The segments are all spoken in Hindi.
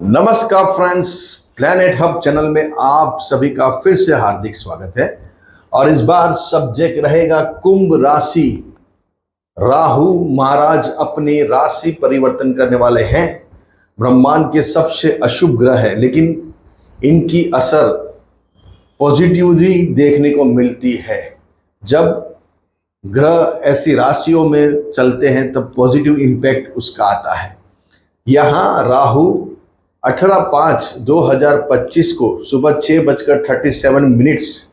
नमस्कार फ्रेंड्स, प्लैनेट हब चैनल में आप सभी का फिर से हार्दिक स्वागत है। और इस बार सब्जेक्ट रहेगा कुंभ राशि। राहु महाराज अपनी राशि परिवर्तन करने वाले हैं। ब्रह्मांड के सबसे अशुभ ग्रह है, लेकिन इनकी असर पॉजिटिवली देखने को मिलती है। जब ग्रह ऐसी राशियों में चलते हैं तब पॉजिटिव इंपैक्ट उसका आता है। यहाँ राहु 18/5/2025 को सुबह 6:37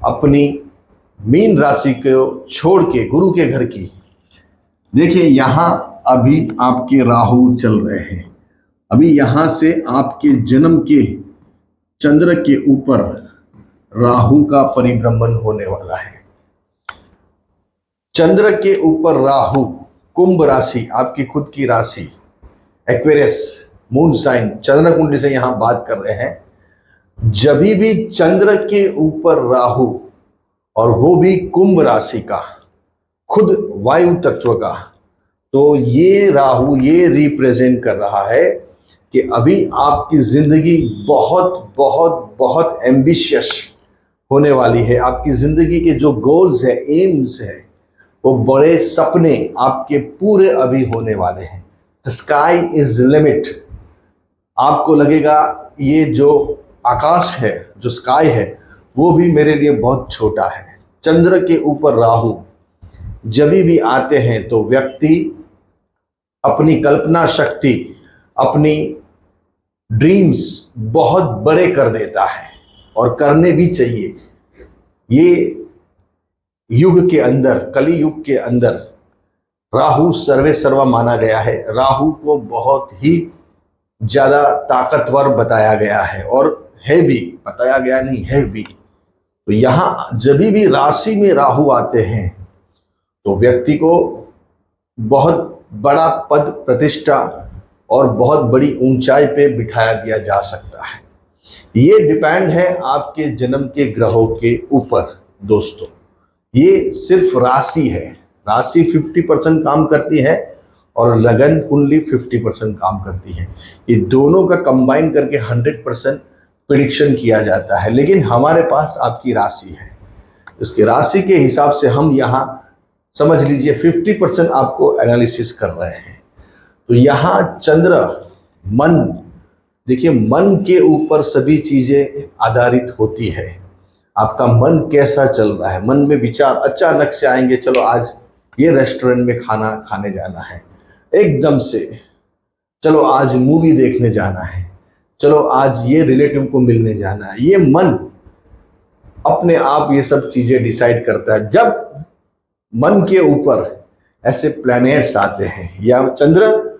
अपनी मीन राशि को छोड़ के गुरु के घर की, देखिए यहाँ अभी आपके राहु चल रहे हैं। अभी यहाँ से आपके जन्म के चंद्र के ऊपर राहु का परिभ्रमण होने वाला है। चंद्र के ऊपर राहु, कुंभ राशि आपकी खुद की राशि, एक्वेरियस मून साइन, चंद्र कुंडली से यहां बात कर रहे हैं। जब भी चंद्र के ऊपर राहु, और वो भी कुंभ राशि का, खुद वायु तत्व का, तो ये राहु ये रिप्रेजेंट कर रहा है कि अभी आपकी जिंदगी बहुत बहुत बहुत एम्बिशियस होने वाली है। आपकी जिंदगी के जो गोल्स है, एम्स है, वो बड़े सपने आपके पूरे अभी होने वाले हैं। The sky is limit. आपको लगेगा ये जो आकाश है, जो स्काई है, वो भी मेरे लिए बहुत छोटा है। चंद्र के ऊपर राहु जब भी आते हैं तो व्यक्ति अपनी कल्पना शक्ति, अपनी ड्रीम्स बहुत बड़े कर देता है, और करने भी चाहिए। ये युग के अंदर, कली युग के अंदर राहु सर्वे सर्वा माना गया है। राहु को बहुत ही ज्यादा ताकतवर बताया गया है, और है भी, बताया गया नहीं है भी। तो यहां जब भी राशि में राहु आते हैं तो व्यक्ति को बहुत बड़ा पद प्रतिष्ठा और बहुत बड़ी ऊंचाई पे बिठाया दिया जा सकता है। ये डिपेंड है आपके जन्म के ग्रहों के ऊपर दोस्तों। ये सिर्फ राशि है। राशि 50% काम करती है और लगन कुंडली 50% काम करती है। ये दोनों का कंबाइन करके 100% प्रिडिक्शन किया जाता है। लेकिन हमारे पास आपकी राशि है, उसकी राशि के हिसाब से हम यहाँ समझ लीजिए 50% आपको एनालिसिस कर रहे हैं। तो यहाँ चंद्र, मन, देखिए मन के ऊपर सभी चीजें आधारित होती है। आपका मन कैसा चल रहा है, मन में विचार अचानक से आएंगे, चलो आज ये रेस्टोरेंट में खाना खाने जाना है, एकदम से चलो आज मूवी देखने जाना है, चलो आज ये रिलेटिव को मिलने जाना है। ये मन अपने आप ये सब चीजें डिसाइड करता है। जब मन के ऊपर ऐसे प्लैनेट्स आते हैं, या चंद्र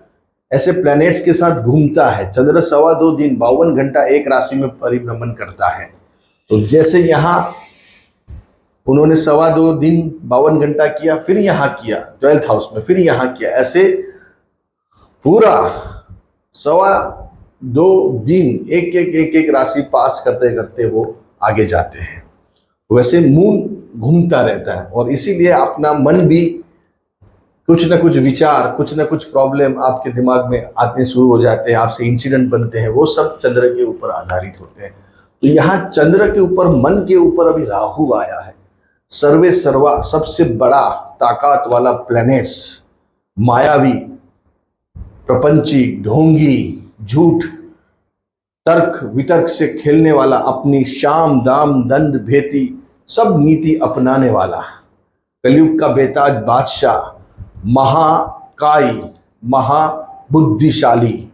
ऐसे प्लैनेट्स के साथ घूमता है, चंद्र 2.25 दिन 52 घंटा एक राशि में परिभ्रमण करता है। तो जैसे यहाँ उन्होंने 2.25 दिन 52 घंटा किया, फिर यहाँ किया 12th हाउस में, फिर यहाँ किया, ऐसे पूरा 2.25 दिन एक राशि पास करते करते वो आगे जाते हैं। वैसे मून घूमता रहता है, और इसीलिए अपना मन भी कुछ ना कुछ विचार, कुछ ना कुछ प्रॉब्लम आपके दिमाग में आते शुरू हो जाते हैं, आपसे इंसिडेंट बनते हैं, वो सब चंद्र के ऊपर आधारित होते हैं। तो यहाँ चंद्र के ऊपर, मन के ऊपर अभी राहु आया है। सर्वे सर्वा, सबसे बड़ा ताकत वाला प्लैनेट्स, मायावी, प्रपंची, ढोंगी, झूठ, तर्क वितर्क से खेलने वाला, अपनी शाम दाम दंड भेदी सब नीति अपनाने वाला, कलयुग का बेताज बादशाह, महाकाई, महाबुद्धिशाली,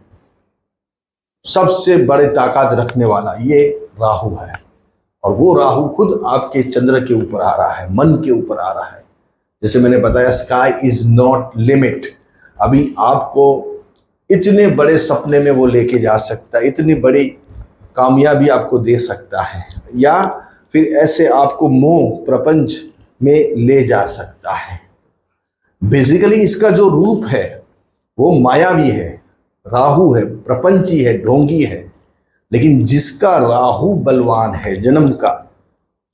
सबसे बड़े ताकत रखने वाला ये राहु है। और वो राहु खुद आपके चंद्र के ऊपर आ रहा है, मन के ऊपर आ रहा है। जैसे मैंने बताया, स्काई इज नॉट लिमिट। अभी आपको इतने बड़े सपने में वो लेके जा सकता है, इतनी बड़ी कामयाबी आपको दे सकता है, या फिर ऐसे आपको मोह प्रपंच में ले जा सकता है। बेसिकली इसका जो रूप है वो मायावी है, राहु है, प्रपंची है, ढोंगी है। लेकिन जिसका राहु बलवान है जन्म का,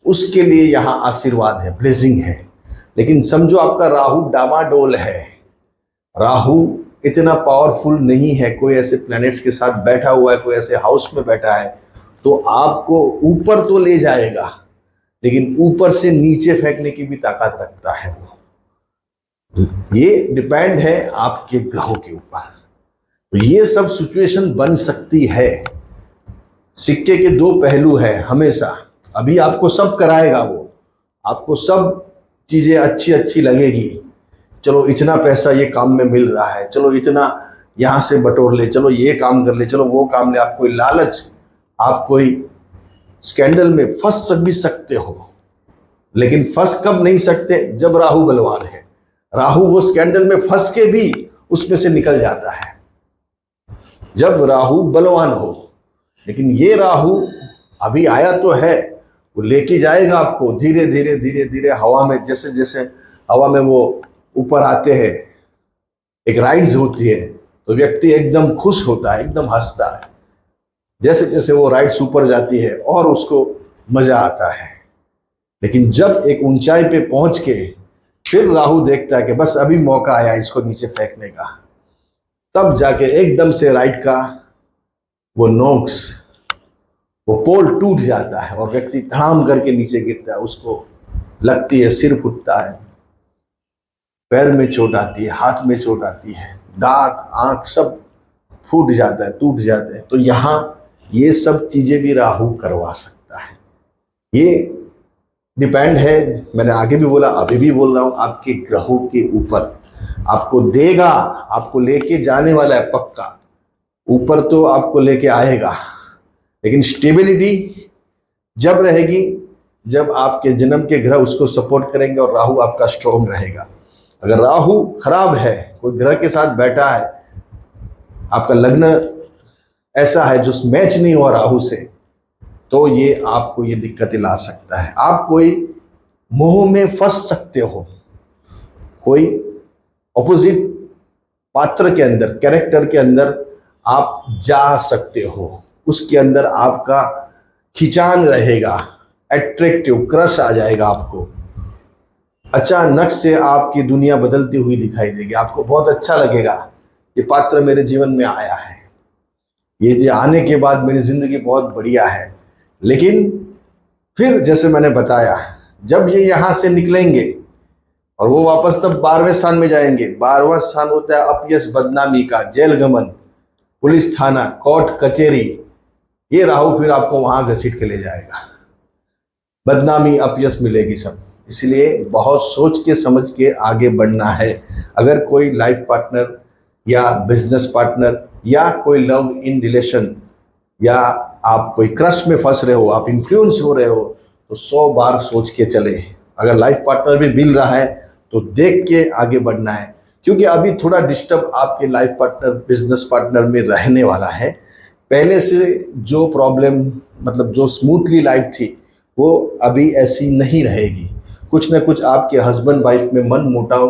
उसके लिए यहाँ आशीर्वाद है, ब्लेसिंग है। लेकिन समझो आपका राहु डामाडोल है, राहु इतना पावरफुल नहीं है, कोई ऐसे प्लैनेट्स के साथ बैठा हुआ है, कोई ऐसे हाउस में बैठा है तो आपको ऊपर तो ले जाएगा, लेकिन ऊपर से नीचे फेंकने की भी ताकत रखता है वो। ये डिपेंड है आपके ग्रहों के ऊपर। तो ये सब सिचुएशन बन सकती है। सिक्के के दो पहलू हैं हमेशा। अभी आपको सब कराएगा वो, आपको सब चीजें अच्छी अच्छी लगेगी, चलो इतना पैसा ये काम में मिल रहा है, चलो इतना यहाँ से बटोर ले, चलो ये काम कर ले, चलो वो काम ले। आप कोई लालच, आप कोई स्कैंडल में फंस भी सकते हो, लेकिन फंस कब नहीं सकते? जब राहु बलवान है। राहु वो स्कैंडल में फंस के भी उसमें से निकल जाता है जब राहु बलवान हो। लेकिन ये राहु अभी आया तो है, वो लेके जाएगा आपको धीरे धीरे धीरे धीरे हवा में। जैसे जैसे हवा में वो ऊपर आते हैं, एक राइड्स होती है, तो व्यक्ति एकदम खुश होता है, एकदम हंसता है। जैसे जैसे वो राइड्स ऊपर जाती है और उसको मजा आता है। लेकिन जब एक ऊंचाई पे पहुंच के फिर राहु देखता है कि बस अभी मौका आया इसको नीचे फेंकने का, तब जाके एकदम से राइड का वो नोक्स, वो पोल टूट जाता है और व्यक्ति धड़ाम करके नीचे गिरता है। उसको लगती है, सिर फूटता है, पैर में चोट आती है, हाथ में चोट आती है, दांत आंख सब फूट जाता है, टूट जाते हैं। तो यहाँ ये सब चीजें भी राहु करवा सकता है। ये डिपेंड है, मैंने आगे भी बोला, अभी भी बोल रहा हूं, आपके ग्रहों के ऊपर। आपको देगा, आपको लेके जाने वाला है पक्का, ऊपर तो आपको लेके आएगा। लेकिन स्टेबिलिटी जब रहेगी जब आपके जन्म के ग्रह उसको सपोर्ट करेंगे और राहु आपका स्ट्रॉन्ग रहेगा। अगर राहु खराब है, कोई ग्रह के साथ बैठा है, आपका लग्न ऐसा है जो मैच नहीं हुआ राहु से, तो ये आपको ये दिक्कतें ला सकता है। आप कोई मोह में फंस सकते हो, कोई ऑपोजिट पात्र के अंदर, कैरेक्टर के अंदर आप जा सकते हो, उसके अंदर आपका खिंचान रहेगा, एट्रैक्टिव क्रश आ जाएगा आपको। अचानक से आपकी दुनिया बदलती हुई दिखाई देगी, आपको बहुत अच्छा लगेगा ये पात्र मेरे जीवन में आया है, ये आने के बाद मेरी जिंदगी बहुत बढ़िया है। लेकिन फिर जैसे मैंने बताया, जब ये यहाँ से निकलेंगे और वो वापस तब 12वें स्थान में जाएंगे। 12वां स्थान होता है अपयश, बदनामी का, जेल गमन, पुलिस थाना, कोर्ट कचहरी। ये राहु फिर आपको वहां घसीट के ले जाएगा, बदनामी अपयश मिलेगी सब। इसलिए बहुत सोच के समझ के आगे बढ़ना है। अगर कोई लाइफ पार्टनर या बिजनेस पार्टनर या कोई लव इन रिलेशन या आप कोई क्रश में फंस रहे हो, आप इन्फ्लुएंस हो रहे हो, तो 100 बार सोच के चले। अगर लाइफ पार्टनर भी मिल रहा है तो देख के आगे बढ़ना है, क्योंकि अभी थोड़ा डिस्टर्ब आपके लाइफ पार्टनर, बिजनेस पार्टनर में रहने वाला है। पहले से जो प्रॉब्लम, मतलब जो स्मूथली लाइफ थी, वो अभी ऐसी नहीं रहेगी। कुछ ना कुछ आपके हस्बैंड वाइफ में मन मुटाव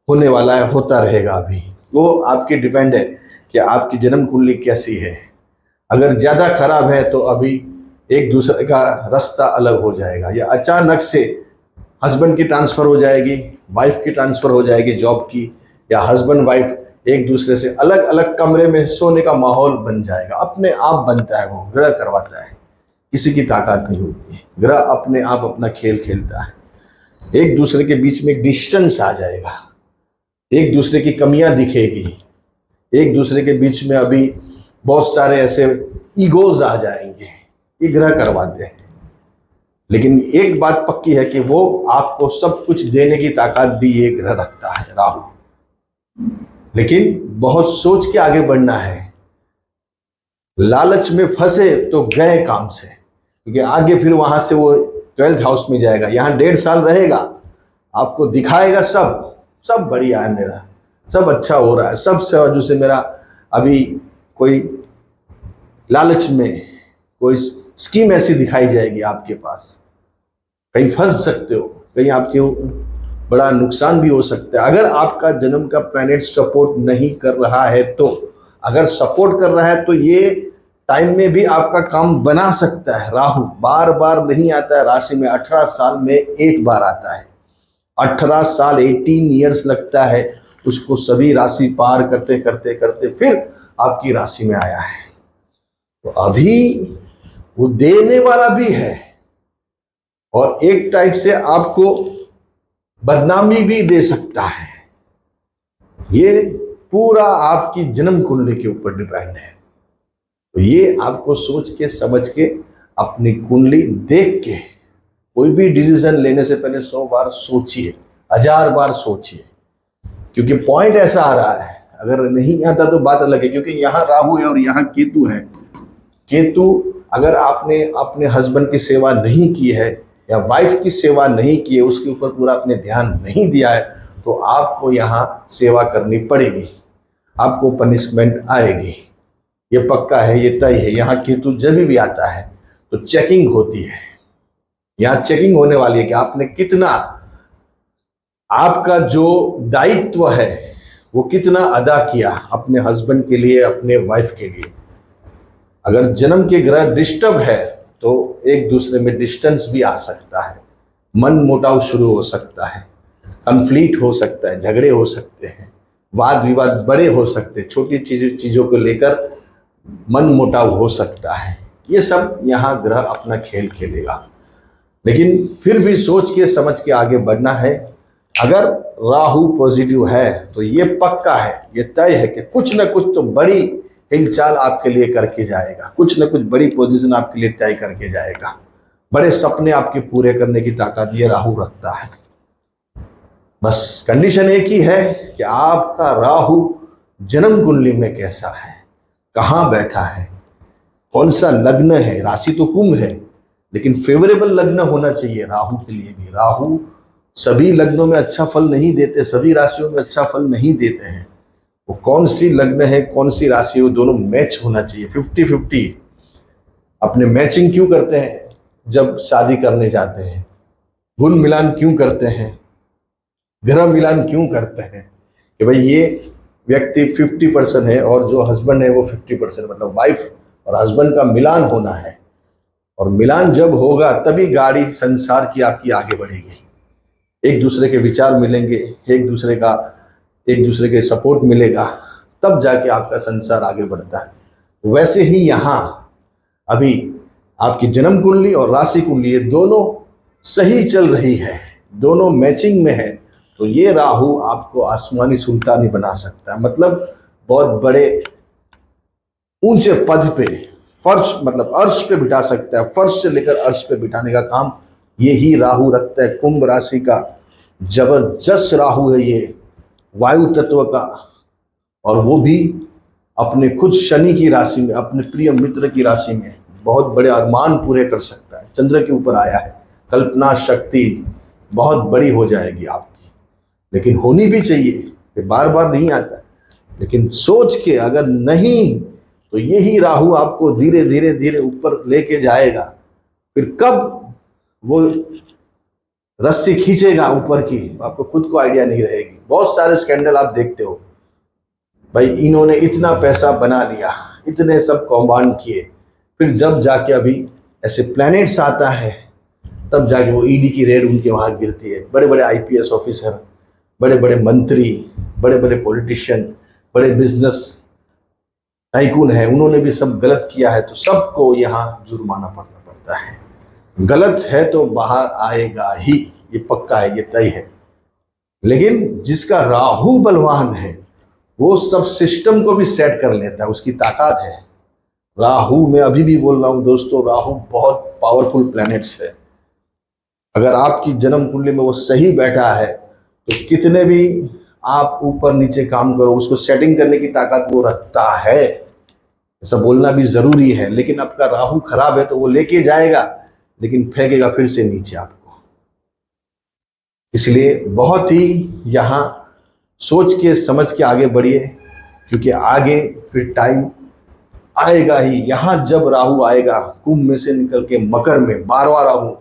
होने वाला है, होता रहेगा। अभी वो आपके डिपेंड है कि आपकी जन्म कुंडली कैसी है। अगर ज़्यादा खराब है तो अभी एक दूसरे का रास्ता अलग हो जाएगा, या अचानक से हस्बैंड की ट्रांसफ़र हो जाएगी, वाइफ की ट्रांसफ़र हो जाएगी जॉब की, या हस्बैंड वाइफ एक दूसरे से अलग अलग कमरे में सोने का माहौल बन जाएगा। अपने आप बनता है, वो ग्रह करवाता है, किसी की ताकत नहीं होती है। ग्रह अपने आप अपना खेल खेलता है। एक दूसरे के बीच में एक डिस्टेंस आ जाएगा, एक दूसरे की कमियां दिखेगी, एक दूसरे के बीच में अभी बहुत सारे ऐसे ईगोज आ जाएंगे। ये ग्रह करवाते हैं। लेकिन एक बात पक्की है कि वो आपको सब कुछ देने की ताकत भी ये ग्रह रखता है, राहु। लेकिन बहुत सोच के आगे बढ़ना है। लालच में फंसे तो गए काम से, क्योंकि आगे फिर वहां से वो 12th हाउस में जाएगा, यहाँ 1.5 साल रहेगा, आपको दिखाएगा सब सब बढ़िया है, मेरा सब अच्छा हो रहा है, सब से वजह से मेरा अभी कोई लालच में कोई स्कीम ऐसी दिखाई जाएगी आपके पास, कहीं फंस सकते हो, कहीं आपके बड़ा नुकसान भी हो सकता है। अगर आपका जन्म का प्लैनेट सपोर्ट नहीं कर रहा है तो, अगर सपोर्ट कर रहा है तो ये टाइम में भी आपका काम बना सकता है। राहु बार बार नहीं आता है राशि में, 18 साल में एक बार आता है। 18 साल 18 ईयर्स लगता है उसको सभी राशि पार करते करते करते फिर आपकी राशि में आया है। तो अभी वो देने वाला भी है और एक टाइप से आपको बदनामी भी दे सकता है। ये पूरा आपकी जन्म कुंडली के ऊपर डिपेंड है। तो ये आपको सोच के समझ के अपनी कुंडली देख के कोई भी डिसीजन लेने से पहले 100 बार सोचिए, 1000 बार सोचिए, क्योंकि पॉइंट ऐसा आ रहा है। अगर नहीं आता तो बात अलग है, क्योंकि यहाँ राहु है और यहाँ केतु है। केतु, अगर आपने अपने हस्बैंड की सेवा नहीं की है या वाइफ की सेवा नहीं की है, उसके ऊपर पूरा आपने ध्यान नहीं दिया है, तो आपको यहाँ सेवा करनी पड़ेगी, आपको पनिशमेंट आएगी। ये पक्का है, ये तय है। यहाँ केतु जब भी आता है तो चेकिंग होती है। यहाँ चेकिंग होने वाली है कि आपने कितना, आपका जो दायित्व है वो कितना अदा किया अपने हस्बैंड के लिए, अपने वाइफ के लिए। अगर जन्म के ग्रह डिस्टर्ब है तो एक दूसरे में डिस्टेंस भी आ सकता है, मन मुटाव शुरू हो सकता है, कन्फ्लिक्ट हो सकता है, झगड़े हो सकते हैं, वाद विवाद बड़े हो सकते हैं, छोटी चीज़ों को लेकर मन मुटाव हो सकता है। ये सब यहाँ ग्रह अपना खेल खेलेगा, लेकिन फिर भी सोच के समझ के आगे बढ़ना है। अगर राहु पॉजिटिव है तो ये पक्का है, ये तय है कि कुछ ना कुछ तो बड़ी हिलचाल आपके लिए करके जाएगा, कुछ ना कुछ बड़ी पोजीशन आपके लिए तय करके जाएगा। बड़े सपने आपके पूरे करने की ताकत ये राहु रखता है। बस कंडीशन एक ही है कि आपका राहु जन्म कुंडली में कैसा है, कहाँ बैठा है, कौन सा लग्न है। राशि तो कुंभ है, लेकिन फेवरेबल लग्न होना चाहिए राहु के लिए भी। राहु सभी लग्नों में अच्छा फल नहीं देते, सभी राशियों में अच्छा फल नहीं देते हैं। वो कौन सी लग्न है, कौन सी राशि, वो दोनों मैच होना चाहिए, 50-50। अपने मैचिंग क्यों करते हैं जब शादी करने जाते हैं? गुण मिलान क्यों करते हैं, ग्रह मिलान क्यों करते हैं कि भाई ये व्यक्ति 50% है और जो हस्बैंड है वो 50%, मतलब वाइफ और हस्बैंड का मिलान होना है। और मिलान जब होगा तभी गाड़ी संसार की आपकी आगे बढ़ेगी। एक दूसरे के विचार मिलेंगे, एक दूसरे के सपोर्ट मिलेगा, तब जाके आपका संसार आगे बढ़ता है। वैसे ही यहाँ अभी आपकी जन्म कुंडली और राशि कुंडली ये दोनों सही चल रही है, दोनों मैचिंग में है, तो ये राहु आपको आसमानी सुल्तानी बना सकता है। मतलब बहुत बड़े ऊंचे पद पे, फर्श मतलब अर्श पे बिठा सकता है। फर्श से लेकर अर्श पे बिठाने का काम यही राहु रखता है। कुंभ राशि का जबरदस्त राहु है ये, वायु तत्व का, और वो भी अपने खुद शनि की राशि में, अपने प्रिय मित्र की राशि में बहुत बड़े अरमान पूरे कर सकता है। चंद्र के ऊपर आया है, कल्पना शक्ति बहुत बड़ी हो जाएगी आपकी, लेकिन होनी भी चाहिए, बार बार नहीं आता, लेकिन सोच के अगर नहीं तो यही राहु आपको धीरे धीरे धीरे ऊपर लेके जाएगा। फिर कब वो रस्सी खींचेगा ऊपर की, आपको खुद को आइडिया नहीं रहेगी। बहुत सारे स्कैंडल आप देखते हो, भाई इन्होंने इतना पैसा बना लिया, इतने सब कौभांड किए, फिर जब जाके अभी ऐसे प्लैनेट्स आता है तब जाके वो ईडी की रेड उनके वहाँ गिरती है। बड़े बड़े आईपीएस ऑफिसर, बड़े बड़े मंत्री, बड़े बड़े पॉलिटिशियन, बड़े बिजनेस टाइकून है, उन्होंने भी सब गलत किया है, तो सबको यहाँ जुर्माना पड़ना पड़ता है। गलत है तो बाहर आएगा ही, ये पक्का है, ये तय है। लेकिन जिसका राहु बलवान है वो सब सिस्टम को भी सेट कर लेता है, उसकी ताकत है। राहु, मैं अभी भी बोल रहा हूँ दोस्तों, राहु बहुत पावरफुल प्लैनेट्स है। अगर आपकी जन्म कुंडली में वो सही बैठा है तो कितने भी आप ऊपर नीचे काम करो, उसको सेटिंग करने की ताकत वो रखता है। ऐसा बोलना भी जरूरी है। लेकिन आपका राहु खराब है तो वो लेके जाएगा, लेकिन फेंकेगा फिर से नीचे आपको। इसलिए बहुत ही यहाँ सोच के समझ के आगे बढ़िए, क्योंकि आगे फिर टाइम आएगा ही। यहाँ जब राहु आएगा कुंभ में से निकल के मकर में, 12वां राहु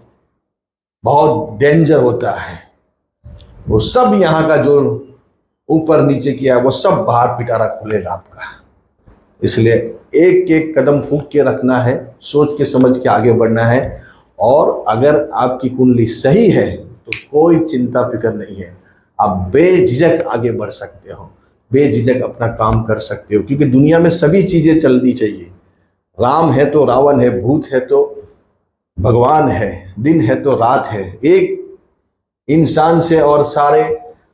बहुत डेंजर होता है। वो सब यहाँ का जो ऊपर नीचे किया है वो सब बाहर पिटारा खुलेगा आपका। इसलिए एक एक कदम फूंक के रखना है, सोच के समझ के आगे बढ़ना है। और अगर आपकी कुंडली सही है तो कोई चिंता फिक्र नहीं है। आप बेझिझक आगे बढ़ सकते हो, बेझिझक अपना काम कर सकते हो, क्योंकि दुनिया में सभी चीजें चलनी चाहिए। राम है तो रावण है, भूत है तो भगवान है, दिन है तो रात है। एक इंसान से और सारे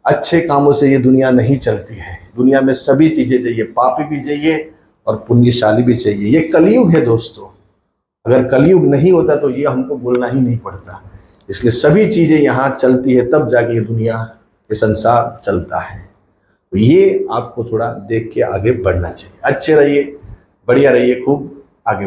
अच्छे कामों से ये दुनिया नहीं चलती है। दुनिया में सभी चीजें चाहिए, पापी भी चाहिए और पुण्यशाली भी चाहिए। ये कलयुग है दोस्तों, अगर कलयुग नहीं होता तो ये हमको बोलना ही नहीं पड़ता। इसलिए सभी चीजें यहाँ चलती है, तब जाके ये दुनिया, ये संसार चलता है। तो ये आपको थोड़ा देख के आगे बढ़ना चाहिए। अच्छे रहिए, बढ़िया रहिए, खूब आगे